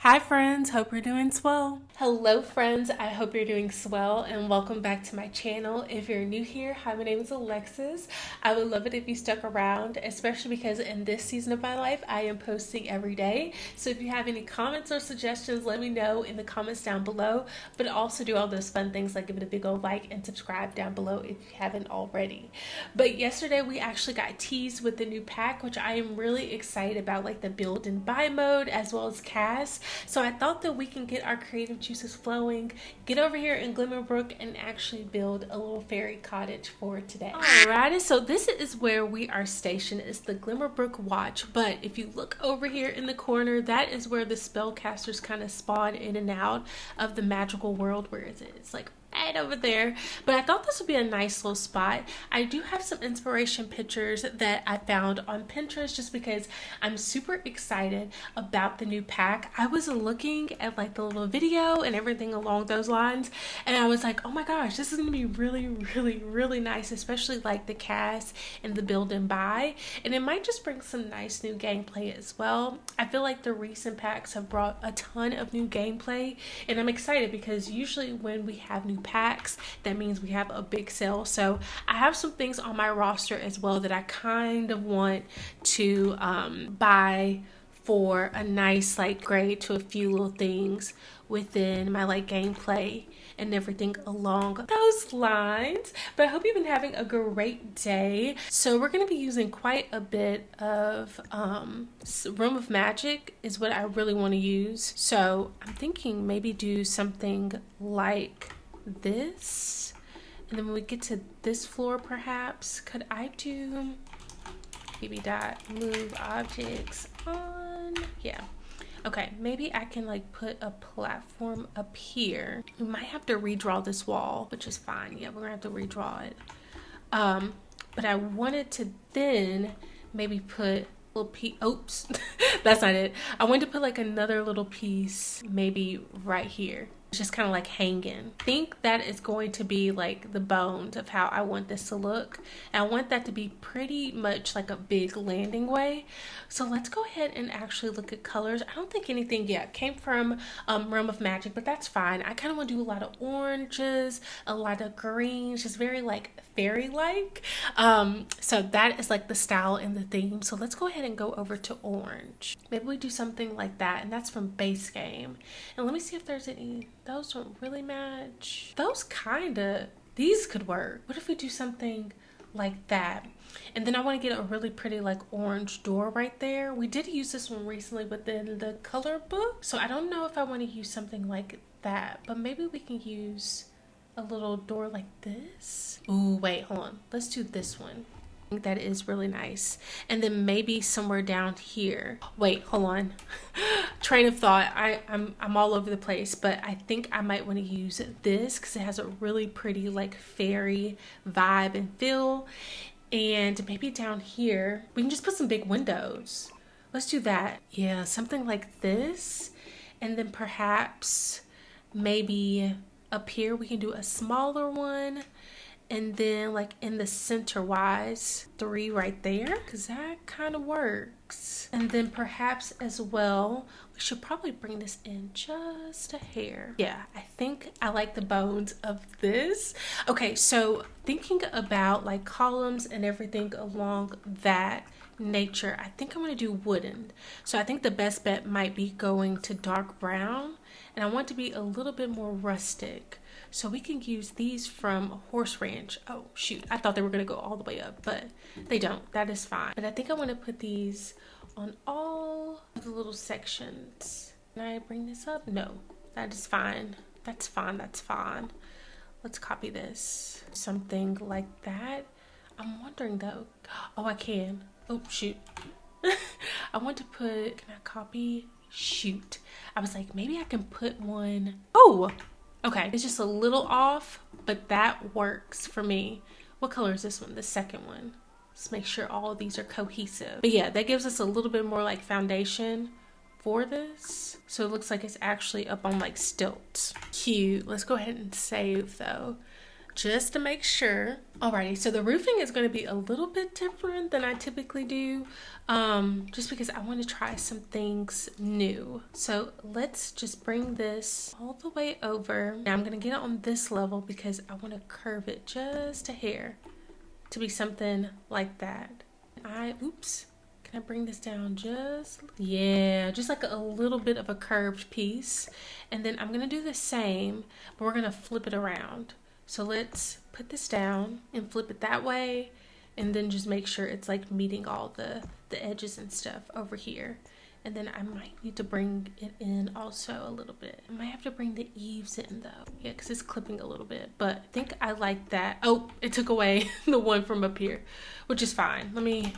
Hi friends, hope you're doing swell. Hello friends, I hope you're doing swell and welcome back to my channel. If you're new here, hi, my name is Alexis. I would love it if you stuck around, especially because in this season of my life, I am posting every day. So if you have any comments or suggestions, let me know in the comments down below, but also do all those fun things like give it a big old like and subscribe down below if you haven't already. But yesterday we actually got teased with the new pack, which I am really excited about, like the build and buy mode as well as cast. So I thought that we can get our creative juices flowing, get over here in Glimmerbrook and actually build a little fairy cottage for today. Alrighty, so this is where we are stationed. It's the Glimmerbrook Watch, but if you look over here in the corner, that is where the spellcasters kind of spawn in and out of the magical world. Where is it? It's like right over there. But I thought this would be a nice little spot. I do have some inspiration pictures that I found on Pinterest just because I'm super excited about the new pack. I was looking at like the little video and everything along those lines, and I was like, oh my gosh, this is gonna be really nice, especially like the cast and the build and buy, and it might just bring some nice new gameplay as well. I feel like the recent packs have brought a ton of new gameplay, and I'm excited because usually when we have new packs, that means we have a big sale. So I have some things on my roster as well that I kind of want to buy for a nice like grade to a few little things within my like gameplay and everything along those lines. But I hope you've been having a great day. So we're going to be using quite a bit of Room of Magic is what I really want to use. So I'm thinking maybe do something like this, and then when we get to this floor, perhaps could I do maybe dot move objects on? Yeah, okay, maybe I can like put a platform up here. We might have to redraw this wall, which is fine. Yeah, we're gonna have to redraw it. But I wanted to then maybe put little piece. Oops, that's not it. I wanted to put like another little piece maybe right here. It's just kind of like hanging. I think that is going to be like the bones of how I want this to look. And I want that to be pretty much like a big landing way. So let's go ahead and actually look at colors. I don't think anything yet came from Realm of Magic, but that's fine. I kind of want to do a lot of oranges, a lot of greens, just very like fairy-like. So that is like the style and the theme. So let's go ahead and go over to orange. Maybe we do something like that, and that's from base game. And let me see if there's any. Those don't really match. Those kinda, these could work. What if we do something like that? And then I want to get a really pretty like orange door right there. We did use this one recently within the color book, so I don't know if I want to use something like that, but maybe we can use a little door like this. Ooh, wait, hold on. Let's do this one. I think that is really nice. And then maybe somewhere down here. Wait, hold on. Train of thought. I'm all over the place, but I think I might want to use this because it has a really pretty like fairy vibe and feel. And maybe down here we can just put some big windows. Let's do that. Yeah, something like this. And then perhaps maybe up here we can do a smaller one. And then like in the center wise, 3 right there, because that kind of works. And then perhaps as well, we should probably bring this in just a hair. Yeah, I think I like the bones of this. Okay, so thinking about like columns and everything along that nature, I think I'm going to do wooden. So I think the best bet might be going to dark brown, and I want to be a little bit more rustic. So we can use these from Horse Ranch. Oh shoot, I thought they were gonna go all the way up, but they don't. That is fine. But I think I want to put these on all of the little sections. Can I bring this up? No, that is fine. That's fine, that's fine. Let's copy this. Something like that. I'm wondering though. Oh, I can. Oh shoot. I want to put, can I copy? Shoot. I was like, maybe I can put one. Oh! Okay, it's just a little off, but that works for me. What color is this one? The second one. Let's make sure all of these are cohesive. But yeah, that gives us a little bit more like foundation for this. So it looks like it's actually up on like stilts. Cute. Let's go ahead and save though. just to make sure. Alrighty, so the roofing is going to be a little bit different than I typically do, just because I want to try some things new. So let's just bring this all the way over. Now I'm going to get it on this level because I want to curve it just a hair to be something like that. Oops. Can I bring this down just like a little bit of a curved piece. And then I'm gonna do the same, but we're gonna flip it around. So let's put this down and flip it that way, and then just make sure it's like meeting all the edges and stuff over here. And then I might need to bring it in also a little bit. I might have to bring the eaves in though. Yeah, because it's clipping a little bit. But I think I like that. Oh, it took away the one from up here, which is fine.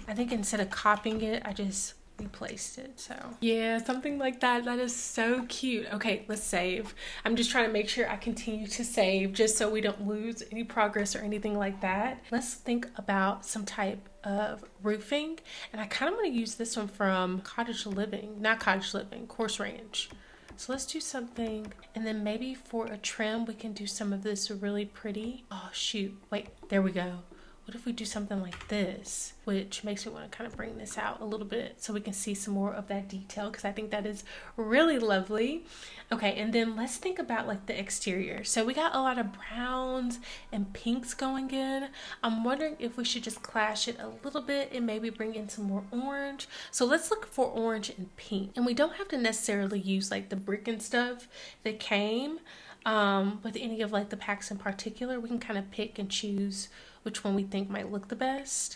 I think instead of copying it, I just replaced it. So yeah, something like that. That is so cute. Okay, let's save. I'm just trying to make sure I continue to save just so we don't lose any progress or anything like that. Let's think about some type of roofing, and I kind of want to use this one from Cottage Living, not Cottage Living, Course Range. So let's do something, and then maybe for a trim we can do some of this really pretty. Oh shoot, wait, there we go. What if we do something like this, which makes me want to kind of bring this out a little bit so we can see some more of that detail, because I think that is really lovely. Okay, and then let's think about like the exterior. So we got a lot of browns and pinks going in. I'm wondering if we should just clash it a little bit and maybe bring in some more orange. So let's look for orange and pink. And we don't have to necessarily use like the brick and stuff that came with any of like the packs in particular. We can kind of pick and choose which one we think might look the best.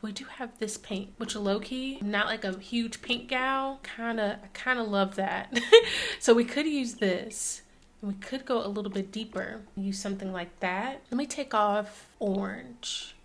We do have this paint, which low-key, not like a huge pink gal. I kind of love that. So we could use this. And we could go a little bit deeper. Use something like that. Let me take off orange.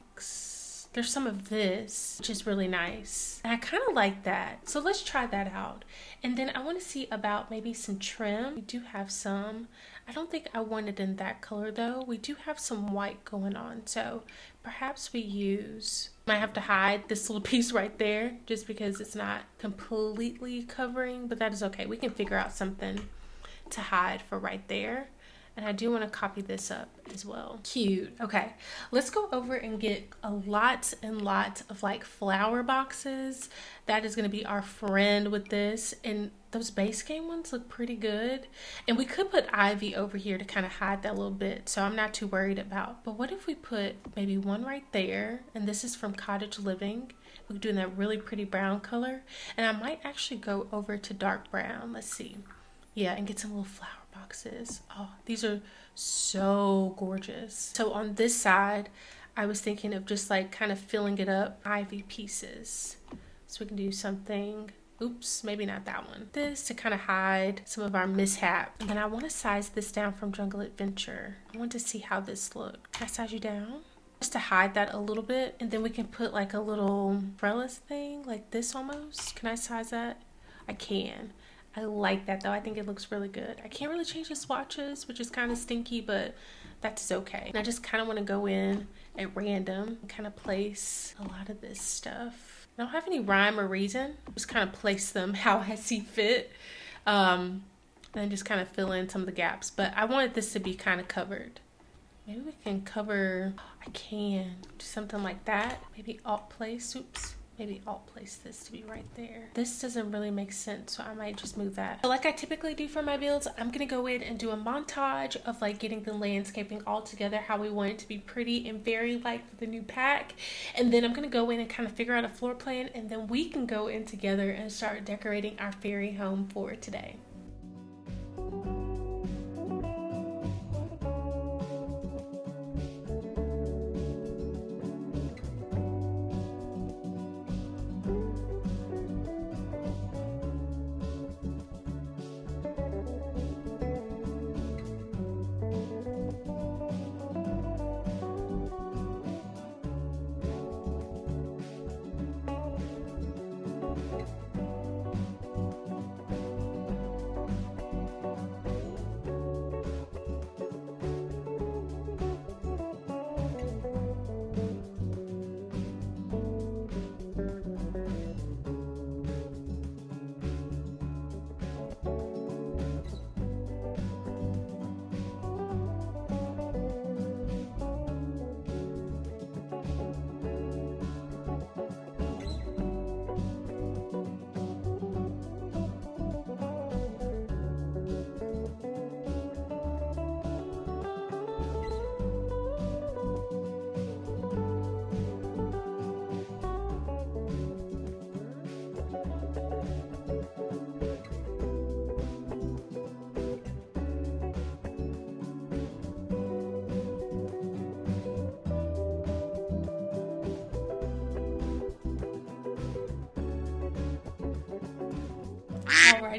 There's some of this, which is really nice. And I kind of like that. So let's try that out. And then I want to see about maybe some trim. We do have some. I don't think I want it in that color though. We do have some white going on. So perhaps might have to hide this little piece right there just because it's not completely covering, but that is okay. We can figure out something to hide for right there. And I do want to copy this up as well. Cute. Okay, let's go over and get a lot of like flower boxes. That is going to be our friend with this. And those base game ones look pretty good. And we could put ivy over here to kind of hide that a little bit. So I'm not too worried about. But what if we put maybe one right there? And this is from Cottage Living. We're doing that really pretty brown color. And I might actually go over to dark brown. Let's see. Yeah, and get some little flower boxes. Oh, these are so gorgeous. So on this side, I was thinking of just like kind of filling it up, ivy pieces. So we can do something, oops, maybe not that one. This to kind of hide some of our mishap. And then I want to size this down from Jungle Adventure. I want to see how this looks. Can I size you down? Just to hide that a little bit. And then we can put like a little trellis thing like this almost. Can I size that? I can. I like that though. I think it looks really good. I can't really change the swatches, which is kind of stinky, but that's okay. And I just kind of want to go in at random and kind of place a lot of this stuff. I don't have any rhyme or reason. Just kind of place them how I see fit. And then just kind of fill in some of the gaps. But I wanted this to be kind of covered. Maybe we can cover, I can do something like that. Maybe alt place, oops. Maybe I'll place this to be right there. This doesn't really make sense, so I might just move that. So like I typically do for my builds, I'm gonna go in and do a montage of like getting the landscaping all together, how we want it to be pretty and very like the new pack. And then I'm gonna go in and kind of figure out a floor plan, and then we can go in together and start decorating our fairy home for today.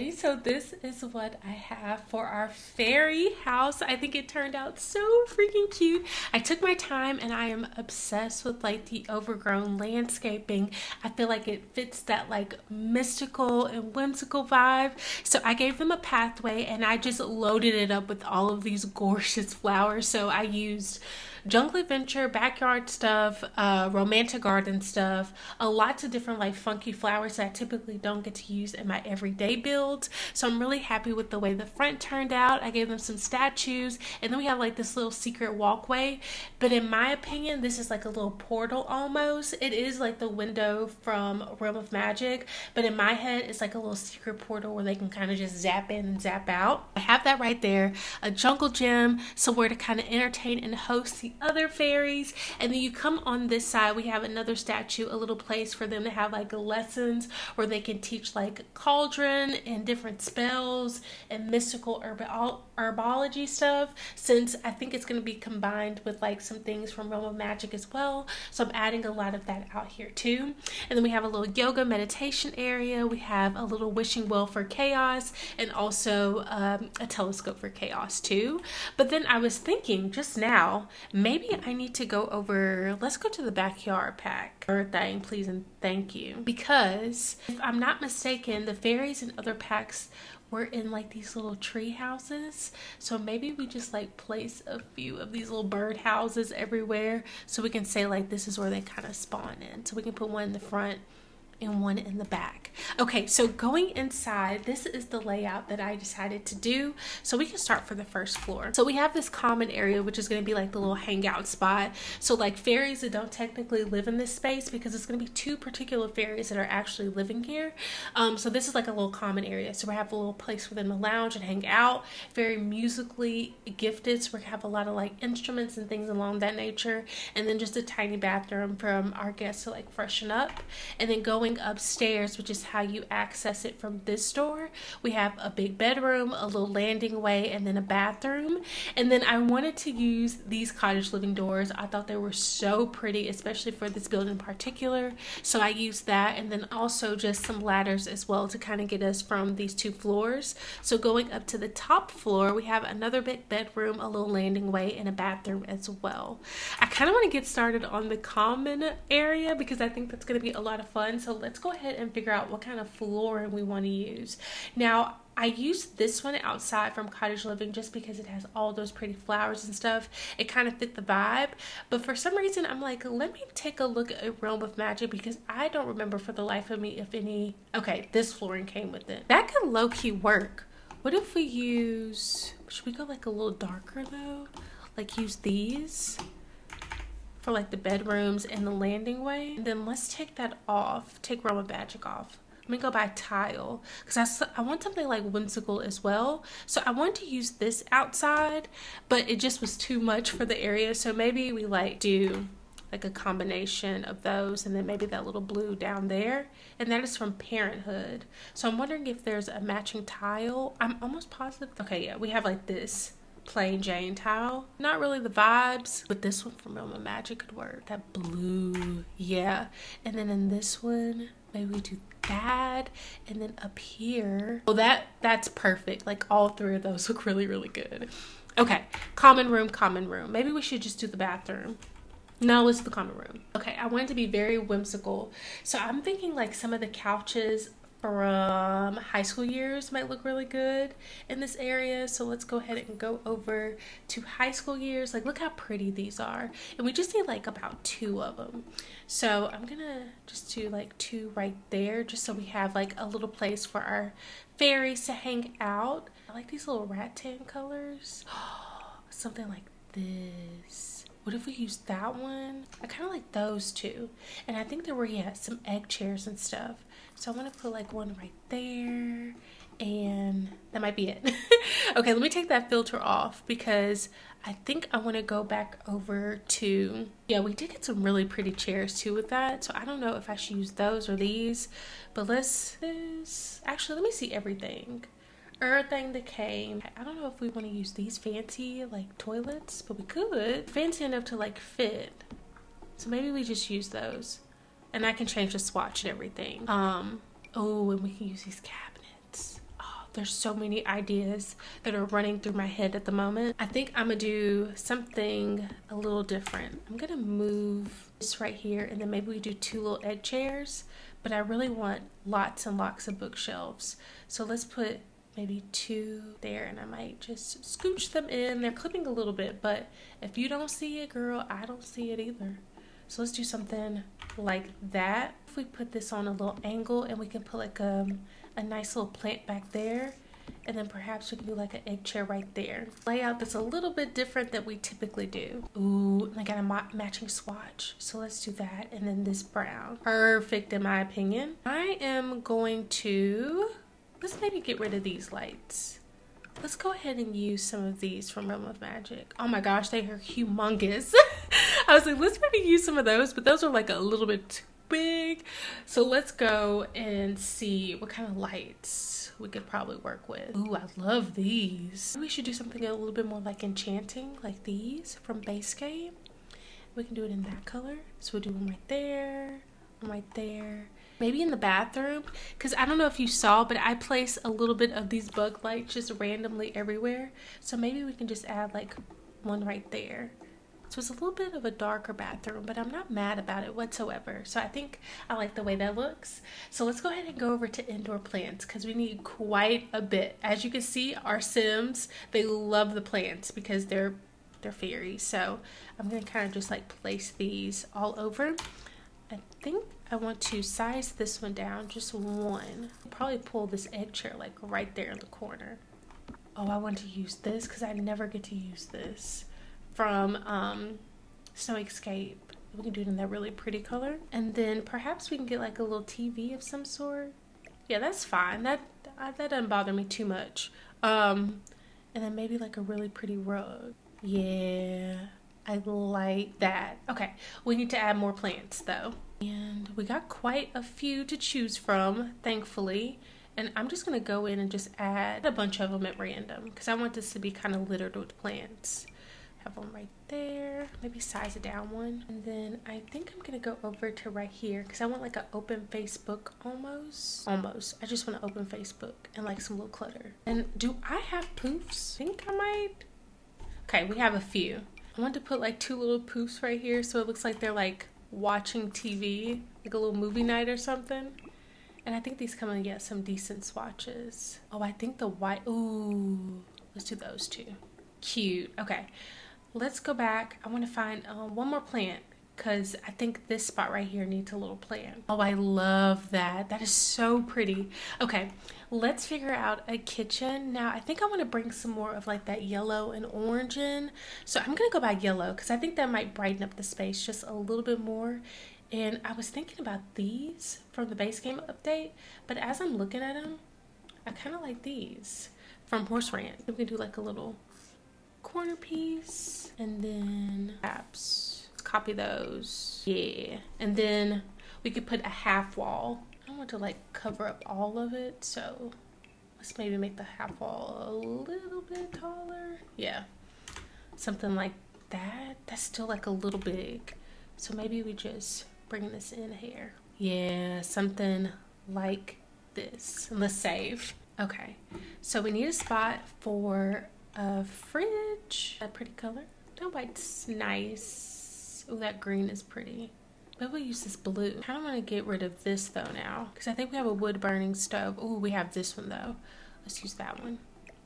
Alrighty, so this is what I have for our fairy house. I think it turned out so freaking cute. I took my time and I am obsessed with like the overgrown landscaping. I feel like it fits that like mystical and whimsical vibe. So I gave them a pathway and I just loaded it up with all of these gorgeous flowers. So I used Jungle Adventure, backyard stuff, romantic garden stuff, lots of different like funky flowers that I typically don't get to use in my everyday builds. So I'm really happy with the way the front turned out. I gave them some statues, and then we have like this little secret walkway. But in my opinion, this is like a little portal almost. It is like the window from Realm of Magic, but in my head, it's like a little secret portal where they can kind of just zap in and zap out. I have that right there. A jungle gym, somewhere to kind of entertain and host the other fairies. And then you come on this side, we have another statue, a little place for them to have like lessons where they can teach like cauldron and different spells and mystical herbology stuff, since I think it's going to be combined with like some things from Realm of Magic as well. So I'm adding a lot of that out here too. And then we have a little yoga meditation area. We have a little wishing well for chaos, and also a telescope for chaos too. But then I was thinking just now, maybe I need to go over, let's go to the backyard pack or thing, please and thank you. Because if I'm not mistaken, the fairies and other packs were in like these little tree houses. So maybe we just like place a few of these little bird houses everywhere, so we can say like this is where they kind of spawn in. So we can put one in the front and one in the back. Okay, so going inside, this is the layout that I decided to do. So we can start for the first floor. So we have this common area, which is going to be like the little hangout spot. So like fairies that don't technically live in this space, because it's going to be two particular fairies that are actually living here. So this is like a little common area. So we have a little place for them to lounge and hang out. Very musically gifted. So we have a lot of like instruments and things along that nature. And then just a tiny bathroom from our guests to like freshen up. And then going upstairs, which is how you access it from this door, we have a big bedroom, a little landing way, and then a bathroom. And then I wanted to use these cottage living doors. I thought they were so pretty, especially for this build in particular. So I used that, and then also just some ladders as well to kind of get us from these two floors. So going up to the top floor, we have another big bedroom, a little landing way, and a bathroom as well. I kind of want to get started on the common area because I think that's going to be a lot of fun. So let's go ahead and figure out what kind of flooring we want to use. Now, I used this one outside from Cottage Living just because it has all those pretty flowers and stuff. It kind of fit the vibe. But for some reason, I'm like, let me take a look at Realm of Magic, because I don't remember for the life of me if any... Okay, this flooring came with it. That could low-key work. What if we use... Should we go like a little darker though? Like use these for like the bedrooms and the landing way. And then let's take that off. Take Realm of Magic off. Let me go by tile, because I want something like whimsical as well. So I want to use this outside, but it just was too much for the area. So maybe we like do like a combination of those, and then maybe that little blue down there. And that is from Parenthood. So I'm wondering if there's a matching tile. I'm almost positive. Okay, yeah, we have like this plain Jane tile. Not really the vibes, but this one from Realm of Magic could work. That blue, yeah. And then in this one, maybe we do that. And then up here, oh, that's perfect. Like all three of those look really, really good. Okay, common room, common room. Maybe we should just do the bathroom. No, let's do the common room. Okay, I want it to be very whimsical. So I'm thinking like some of the couches from high school years might look really good in this area. So let's go ahead and go over to high school years. Like, look how pretty these are. And we just need like about 2 of them. So I'm gonna just do like 2 right there, just so we have like a little place for our fairies to hang out. I like these little rat tan colors. Something like this. What if we use that one? I kind of like those two. And I think there were, yeah, some egg chairs and stuff. So I want to put like one right there. And that might be it. Okay, let me take that filter off, because I think I want to go back over to... Yeah, we did get some really pretty chairs too with that. So I don't know if I should use those or these. But actually, let me see everything. Everything that came. I don't know if we want to use these fancy like toilets, but we could. Fancy enough to like fit. So maybe we just use those. And I can change the swatch and everything. Oh, and we can use these cabinets. Oh, there's so many ideas that are running through my head at the moment. I think I'm gonna do something a little different. I'm gonna move this right here, and then maybe we do 2 little egg chairs, but I really want lots and lots of bookshelves. So let's put maybe 2 there, and I might just scooch them in. They're clipping a little bit, but if you don't see it, girl, I don't see it either. So let's do something like that. If we put this on a little angle, and we can put like a nice little plant back there, and then perhaps we can do like an egg chair right there. Layout that's a little bit different than we typically do. Ooh, and I got a matching swatch. So let's do that, and then this brown. Perfect in my opinion. I am going to, let's maybe get rid of these lights. Let's go ahead and use some of these from Realm of Magic. Oh my gosh, they are humongous. I was like, let's maybe use some of those, but those are like a little bit too big. So let's go and see what kind of lights we could probably work with. Ooh, I love these. We should do something a little bit more like enchanting, like these from Base Game. We can do it in that color. So we'll do one right there, one right there. Maybe in the bathroom, because I don't know if you saw, but I place a little bit of these bug lights just randomly everywhere. So maybe we can just add like one right there. So it's a little bit of a darker bathroom, but I'm not mad about it whatsoever. So I think I like the way that looks. So let's go ahead and go over to indoor plants, because we need quite a bit. As you can see, our Sims, they love the plants because they're fairies. So I'm gonna kind of just like place these all over. I think I want to size this one down, just one. I'll probably pull this egg chair like right there in the corner. Oh, I want to use this because I never get to use this from Snowy Escape. We can do it in that really pretty color. And then perhaps we can get like a little TV of some sort. Yeah, that's fine. That doesn't bother me too much. And then maybe like a really pretty rug. Yeah, I like that. Okay, we need to add more plants though. And we got quite a few to choose from, thankfully. And I'm just gonna go in and just add a bunch of them at random because I want this to be kind of littered with plants. Have one right there, maybe size it down one. And then I think I'm gonna go over to right here because I want like an open Facebook almost. I just want an open Facebook and like some little clutter. And do I have poofs? I think I might. Okay, we have a few. I want to put like 2 little poofs right here so it looks like they're like watching TV, like a little movie night or something. And I think these come in get some decent swatches. Oh, I think the white, ooh, let's do those 2. Cute. Okay, let's go back. I want to find one more plant because I think this spot right here needs a little plant. Oh, I love that. That is so pretty. Okay, let's figure out a kitchen. Now, I think I want to bring some more of like that yellow and orange in. So I'm going to go by yellow because I think that might brighten up the space just a little bit more. And I was thinking about these from the base game update, but as I'm looking at them, I kind of like these from Horse Ranch. We can do like a little corner piece, and then perhaps copy those. Yeah, and then we could put a half wall. I don't want to like cover up all of it, so let's maybe make the half wall a little bit taller. Yeah, something like that. That's still like a little big, so maybe we just bring this in here. Yeah, something like this. And let's save. Okay, so we need a spot for a fridge. That pretty color. That white's nice. Oh, that green is pretty. Maybe we'll use this blue. I kind of want to get rid of this though now because I think we have a wood burning stove. Oh, we have this one though. Let's use that one.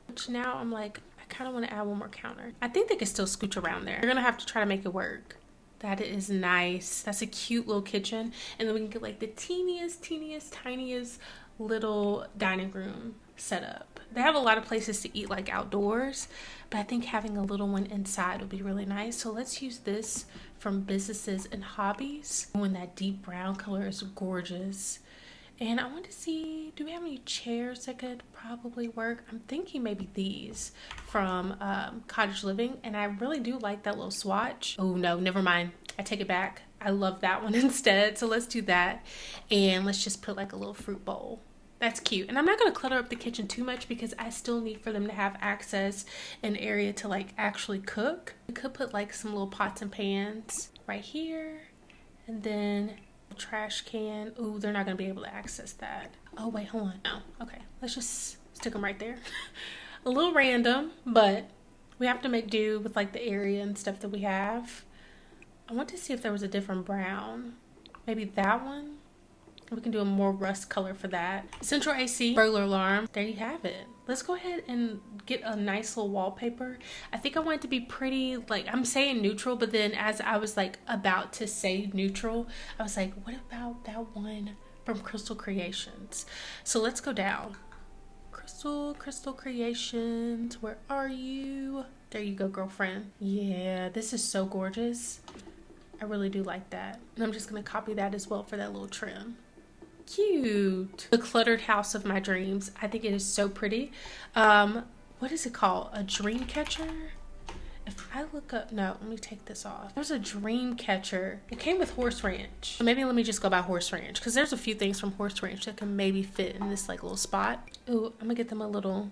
Which now I'm like, I kind of want to add one more counter. I think they can still scooch around there. We're gonna have to try to make it work. That is nice. That's a cute little kitchen. And then we can get like the teeniest, tiniest little dining room set up. They have a lot of places to eat like outdoors, but I think having a little one inside would be really nice. So let's use this from Businesses and Hobbies. Oh, and that deep brown color is gorgeous. And I want to see, do we have any chairs that could probably work? I'm thinking maybe these from Cottage Living, and I really do like that little swatch. Oh no, never mind. I take it back. I love that one instead. So let's do that, and let's just put like a little fruit bowl. That's cute. And I'm not going to clutter up the kitchen too much because I still need for them to have access an area to like actually cook. We could put like some little pots and pans right here, and then trash can. Ooh, they're not gonna be able to access that. Oh wait, hold on. No. Okay, let's just Stick them right there. A little random, but we have to make do with like the area and stuff that we have. I want to see if there was a different brown. Maybe that one. We can do a more rust color for that. Central AC, burglar alarm. There you have it. Let's go ahead and get a nice little wallpaper. I think I want it to be pretty, like I'm saying neutral, but then as I was like about to say neutral, I was like, what about that one from Crystal Creations? So let's go down. Crystal Creations, where are you? There you go, girlfriend. Yeah, this is so gorgeous. I really do like that. And I'm just gonna copy that as well for that little trim. Cute. The cluttered house of my dreams. I think it is so pretty. What is it called? A dream catcher? If I look up, no, let me take this off. There's a dream catcher. It came with Horse Ranch. So maybe let me just go by Horse Ranch, because there's a few things from Horse Ranch that can maybe fit in this like little spot. Ooh, I'm gonna get them a little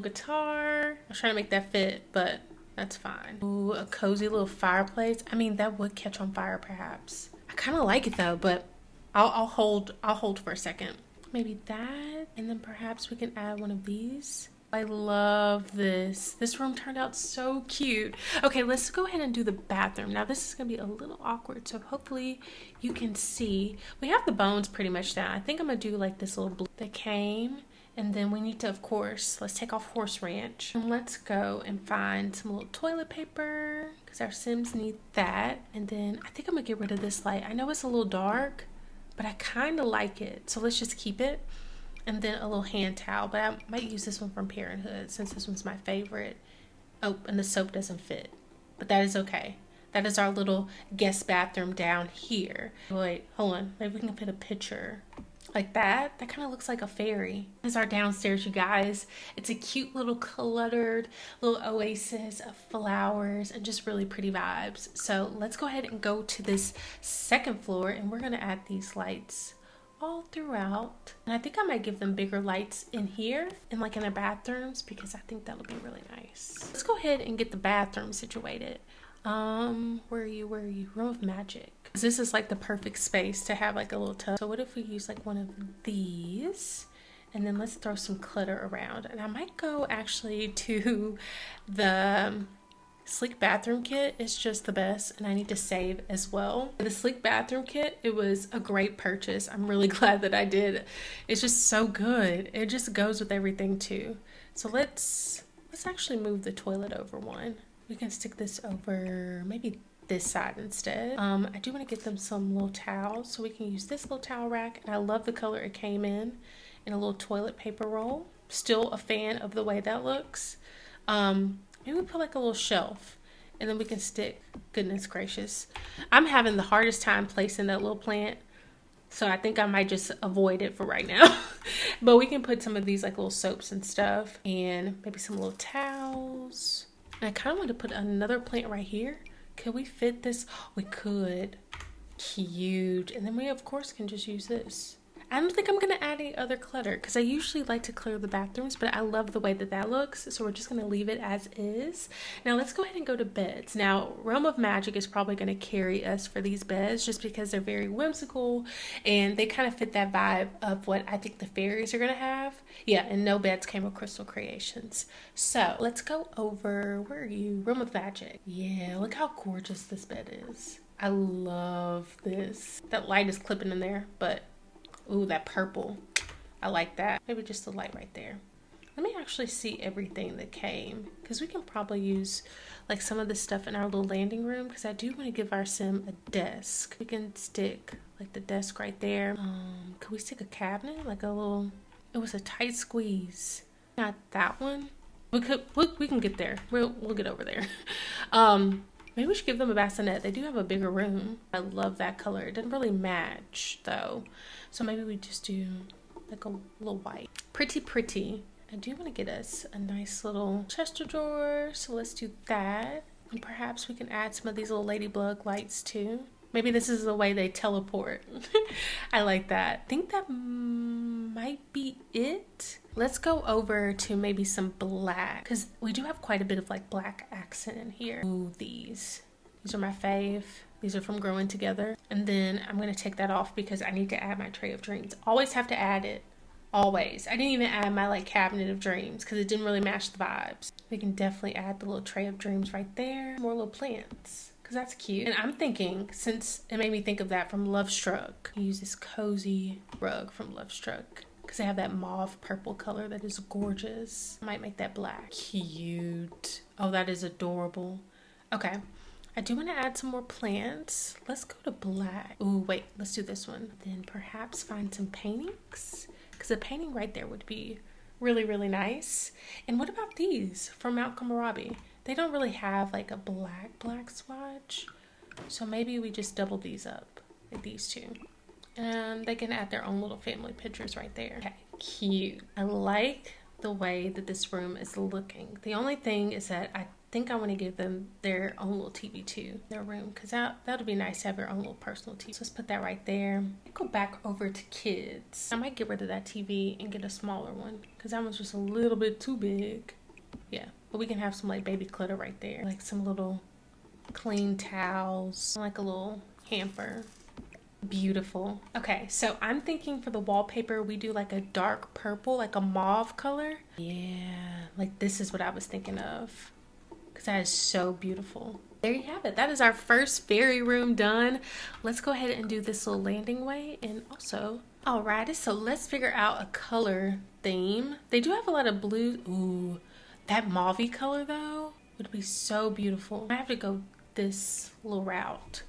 guitar. I was trying to make that fit, but that's fine. Ooh, a cozy little fireplace. I mean, that would catch on fire perhaps. I kind of like it though, but I'll hold for a second. Maybe that, and then perhaps we can add one of these. I love this. This room turned out so cute. Okay, let's go ahead and do the bathroom. Now this is gonna be a little awkward, so hopefully you can see. We have the bones pretty much down. I think I'm gonna do like this little blue that came. And then we need to, of course, let's take off Horse Ranch. And let's go and find some little toilet paper, because our Sims need that. And then I think I'm gonna get rid of this light. I know it's a little dark, but I kind of like it. So let's just keep it. And then a little hand towel, but I might use this one from Parenthood since this one's my favorite. Oh, and the soap doesn't fit, but that is okay. That is our little guest bathroom down here. Wait, hold on. Maybe we can put a picture like that. That kind of looks like a fairy. This is our downstairs, you guys. It's a cute little cluttered little oasis of flowers and just really pretty vibes. So let's go ahead and go to this second floor, and we're gonna add these lights all throughout. And I think I might give them bigger lights in here and like in the bathrooms, because I think that'll be really nice. Let's go ahead and get the bathroom situated. Where are you? Room of Magic. This is like the perfect space to have like a little tub. So what if we use like one of these, and then let's throw some clutter around. And I might go actually to the Sleek Bathroom Kit. It's just the best, and I need to save as well. The Sleek Bathroom Kit, it was a great purchase. I'm really glad that I did. It's just so good. It just goes with everything too. So let's actually move the toilet over one. We can stick this over maybe this side instead. I do want to get them some little towels, so we can use this little towel rack. And I love the color it came in a little toilet paper roll. Still a fan of the way that looks. Maybe we put like a little shelf, and then we can stick, goodness gracious. I'm having the hardest time placing that little plant, so I think I might just avoid it for right now. But we can put some of these like little soaps and stuff, and maybe some little towels. And I kind of want to put another plant right here. Could we fit this? We could. Cute. And then we of course can just use this. I don't think I'm going to add any other clutter, because I usually like to clear the bathrooms, but I love the way that that looks, so we're just going to leave it as is. Now let's go ahead and go to beds. Now Realm of Magic is probably going to carry us for these beds, just because they're very whimsical and they kind of fit that vibe of what I think the fairies are going to have. Yeah, and no beds came with Crystal Creations. So let's go over, where are you? Realm of Magic. Yeah, look how gorgeous this bed is. I love this. That light is clipping in there, but ooh, that purple. I like that. Maybe just the light right there. Let me actually see everything that came, because we can probably use like some of this stuff in our little landing room, because I do want to give our sim a desk. We can stick like the desk right there. Could we stick a cabinet? Like a little, it was a tight squeeze. Not that one. We can get there. We'll get over there. Maybe we should give them a bassinet. They do have a bigger room. I love that color. It doesn't really match though. So maybe we just do like a little white. Pretty. I do want to get us a nice little Chester drawer. So let's do that. And perhaps we can add some of these little ladybug lights too. Maybe this is the way they teleport. I like that. I think that might be it. Let's go over to maybe some black, because we do have quite a bit of like black accent in here. Ooh, these are my fave. These are from Growing Together. And then I'm going to take that off because I need to add my Tray of Dreams. Always have to add it. always. I didn't even add my like cabinet of dreams because it didn't really match the vibes. We can definitely add the little tray of dreams right there. More little plants because that's cute. And I'm thinking, since it made me think of that from Love Struck, use this cozy rug from Love Struck because they have that mauve purple color that is gorgeous. I might make that black. Cute. Oh, that is adorable. Okay. I do want to add some more plants. Let's go to black. Ooh, wait, let's do this one. Then perhaps find some paintings because a painting right there would be really, really nice. And what about these from Mount Komorabi? They don't really have like a black swatch. So maybe we just double these up, like these two. And they can add their own little family pictures right there. Okay, cute. I like the way that this room is looking. The only thing is that I think I want to give them their own little TV too, their room, because that would be nice to have their own little personal TV. So let's put that right there. Go back over to kids. I might get rid of that TV and get a smaller one because that one's just a little bit too big. Yeah, but we can have some like baby clutter right there, like some little clean towels, like a little hamper. Beautiful. Okay, so I'm thinking for the wallpaper we do like a dark purple, like a mauve color. Yeah, like this is what I was thinking of. Because that is so beautiful. There you have it. That is our first fairy room done. Let's go ahead and do this little landing way. And also, alrighty, so let's figure out a color theme. They do have a lot of blue. Ooh, that mauve-y color though would be so beautiful. I have to go this little route.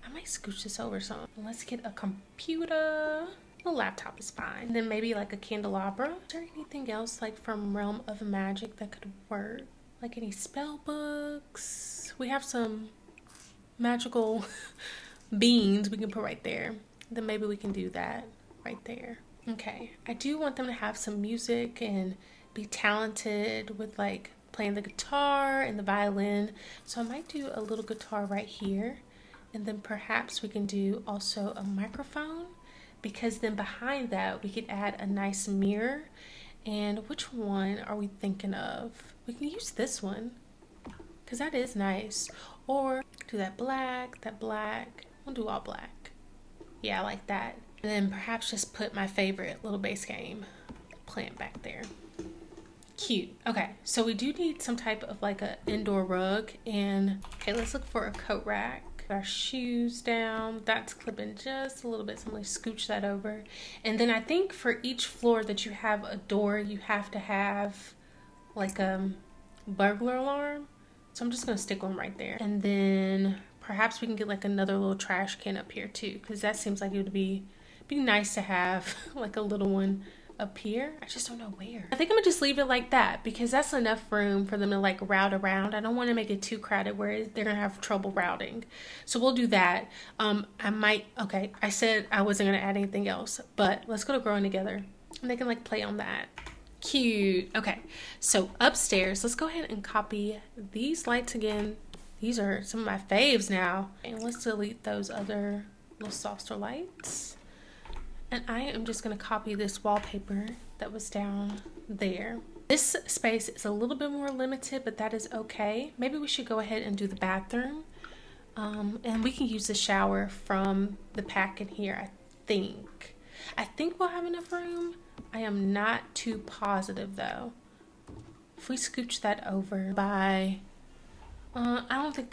I might scooch this over some. Let's get a computer. The laptop is fine. And then maybe like a candelabra. Is there anything else like from Realm of Magic that could work? Like any spell books. We have some magical beans we can put right there. Then maybe we can do that right there. Okay. I do want them to have some music and be talented with like playing the guitar and the violin. So I might do a little guitar right here. And then perhaps we can do also a microphone because then behind that we could add a nice mirror. And which one are we thinking of? We can use this one because that is nice. Or do that black. We'll do all black. Yeah, I like that. And then perhaps just put my favorite little base game plant back there. Cute. Okay, so we do need some type of like an indoor rug. And okay, let's look for a coat rack. Our shoes down. That's clipping just a little bit, so I'm going to scooch that over. And then I think for each floor that you have a door, you have to have like a burglar alarm. So I'm just going to stick one right there. And then perhaps we can get like another little trash can up here too, because that seems like it would be nice to have like a little one up here. I just don't know where. I think I'm gonna just leave it like that because that's enough room for them to like route around. I don't want to make it too crowded where they're gonna have trouble routing. So we'll do that. Okay, I said I wasn't gonna add anything else, but let's go to Growing Together and they can like play on that. Cute. Okay, so upstairs, let's go ahead and copy these lights again. These are some of my faves now. And let's delete those other little softer lights. And I am just going to copy this wallpaper that was down there. This space is a little bit more limited, but that is okay. Maybe we should go ahead and do the bathroom. And we can use the shower from the pack in here, I think. I think we'll have enough room. I am not too positive though. If we scooch that over by... I don't think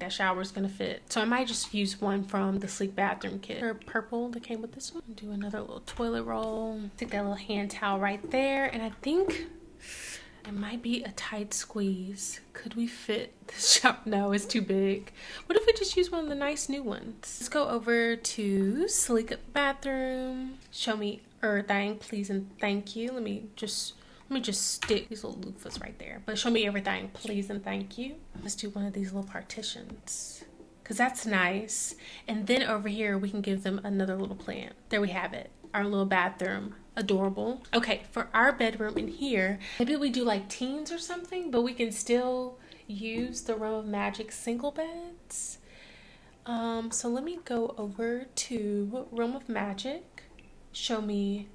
that shower is gonna fit. So I might just use one from the sleek bathroom kit. Or purple that came with this one. Do another little toilet roll. Take that little hand towel right there. And I think it might be a tight squeeze. Could we fit this shower? No, it's too big. What if we just use one of the nice new ones? Let's go over to sleek bathroom. Show me everything, please and thank you. Let me just stick these little loofahs right there. But show me everything, please and thank you. Let's do one of these little partitions because that's nice. And then over here, we can give them another little plant. There we have it. Our little bathroom. Adorable. Okay, for our bedroom in here, maybe we do like teens or something, but we can still use the Realm of Magic single beds. So let me go over to Realm of Magic. Show me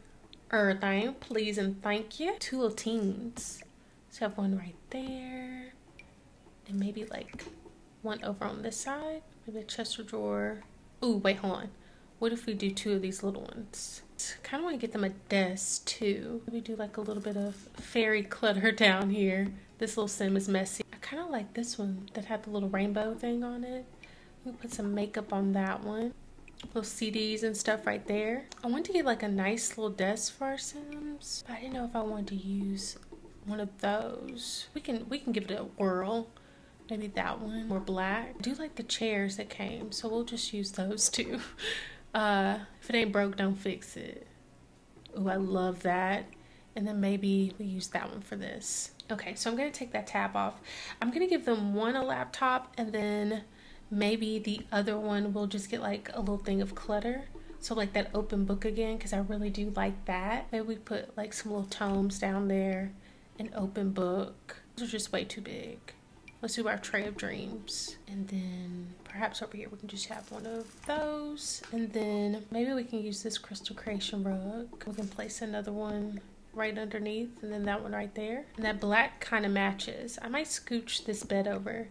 everything, please and thank you. Two little teens. So I have one right there. And maybe like one over on this side. Maybe a chest or drawer. Ooh, wait, hold on. what if we do 2 of these little ones? Kind of want to get them a desk too. Maybe do like a little bit of fairy clutter down here. This little sim is messy. I kind of like this one that had the little rainbow thing on it. We'll put some makeup on that one. Little CDs and stuff right there. I want to get like a nice little desk for our sims, but I didn't know if I wanted to use one of those. We can give it a whirl. Maybe that one, more black. I do like the chairs that came, so we'll just use those too. If it ain't broke, don't fix it. Oh, I love that. And then maybe we use that one for this. Okay, so I'm gonna take that tab off. I'm gonna give them one a laptop, and then maybe the other one will just get like a little thing of clutter. So like that open book again, because I really do like that. Maybe we put like some little tomes down there, an open book. Those are just way too big. Let's do our tray of dreams. And then perhaps over here we can just have one of those. And then maybe we can use this crystal creation rug. We can place another one right underneath, and then that one right there. And that black kind of matches. I might scooch this bed over.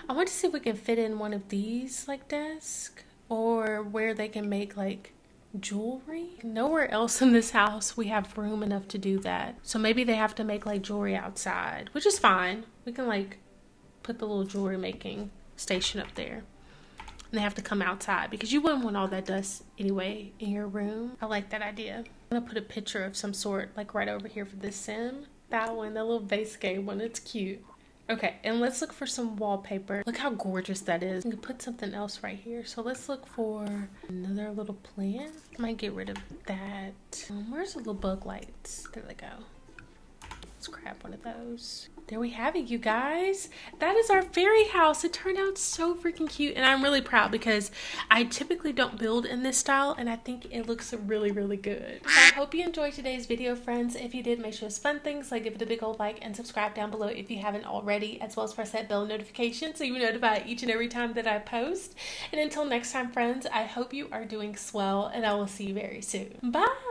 I want to see if we can fit in one of these like desk, or where they can make like jewelry. Nowhere else in this house we have room enough to do that. So maybe they have to make like jewelry outside, which is fine. We can like put the little jewelry making station up there, and they have to come outside because you wouldn't want all that dust anyway in your room. I like that idea. I'm gonna put a picture of some sort like right over here for this sim. That one, that little vase game one, it's cute. Okay, and let's look for some wallpaper. Look how gorgeous that is. We can put something else right here. So let's look for another little plant. I might get rid of that. Where's the little bug lights? There they go. Let's grab one of those. There we have it, you guys. That is our fairy house. It turned out so freaking cute, and I'm really proud because I typically don't build in this style, and I think it looks really, really good. So I hope you enjoyed today's video, friends. If you did, make sure it's fun things like give it a big old like and subscribe down below if you haven't already, as well as press that bell notification so you're notified each and every time that I post. And until next time, friends, I hope you are doing swell, and I will see you very soon. Bye!